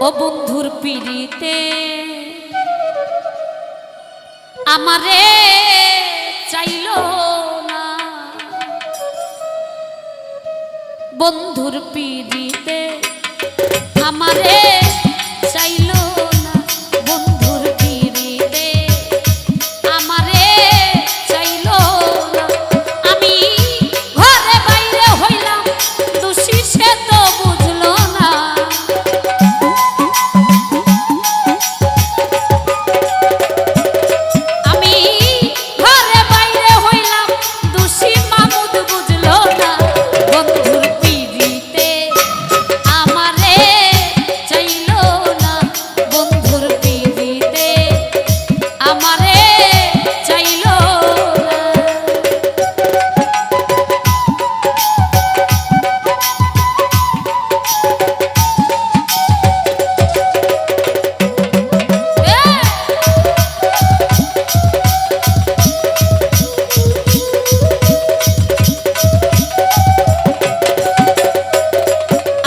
ও বন্ধুর পিড়িতে আমারে চাইলো না, বন্ধুর পিড়িতে আমারে চাইলো না, বন্ধুর পিড়িতে আমারে চাইলো না। আমি ঘরে বাইরে হইলাম দোষী, সে তো বুঝলো না। আমি ঘরে বাইরে হইলাম দোষী, মামুদ বুঝলো না। বন্ধুর পিড়িতে আমারে চাইলো না, বন্ধুর পিড়িতে আমারে চাইলো না।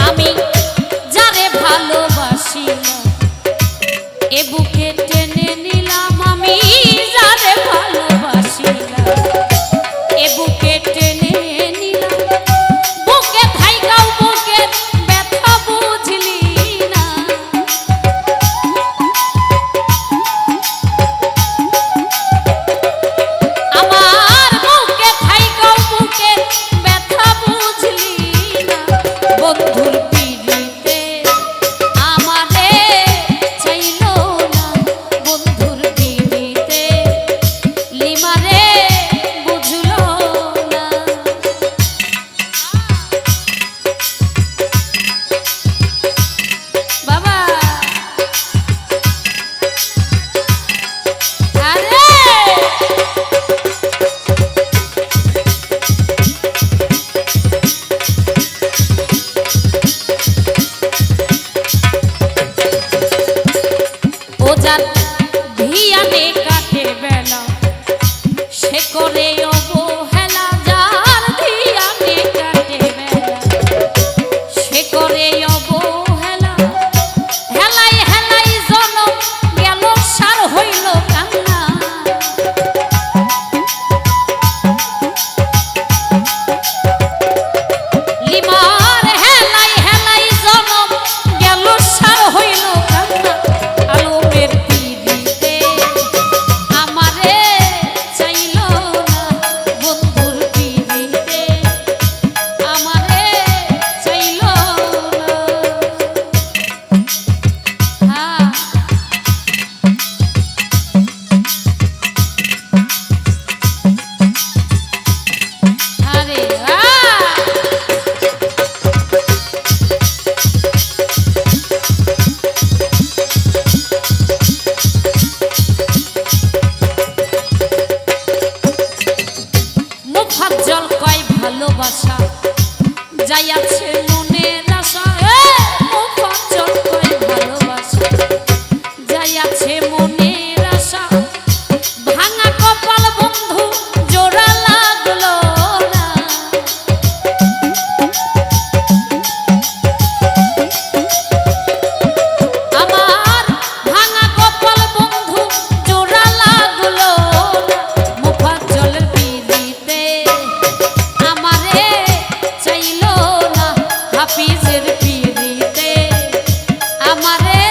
আমি যারে ভালোবাসিলাম এ বুকে টেনে নিলাম, আমি যারে ভালোবাসিলাম এ বুকে টেনে নিলাম। বুকে থাইকাও বুকে ব্যথা বুঝলি না। আমার বুকে থাইকাও বুকে ব্যথা বুঝলি না। বন্ধুর পিড়িতে আমারে চাইলো না, বন্ধুর পিড়িতে লিমারে বুঝলো না। বাবা আরে ও যার ধিয়ানে কাটে বেলা সে করে অবহেলা, যার ধিয়ানে কাটে বেলা সে করে অবহেলা। হেলাই হেলাই জনম গেল সার হইল কান্না। লিমার হেলাই হেলাই জনম গেল সার হইল কান্না। আলমের পিড়িতে আমারে চাইলো না, বন্ধুর পিড়িতে আমারে চাইলো না। আরে মুফাজ্জল কয় ভালোবাসা যাইয়াছে মনের আশা। মুফাজ্জল কয় ভালোবাসা যাইয়াছে মনের আশা। ভাঙা কপাল বন্ধু জোড়া লাগলো না। আমার ভাঙা কপাল বন্ধু জোড়া লাগলো না। মুফাজ্জলের পিড়িতে আমারে চাইলো না, হাফিজের পিড়িতে আমারে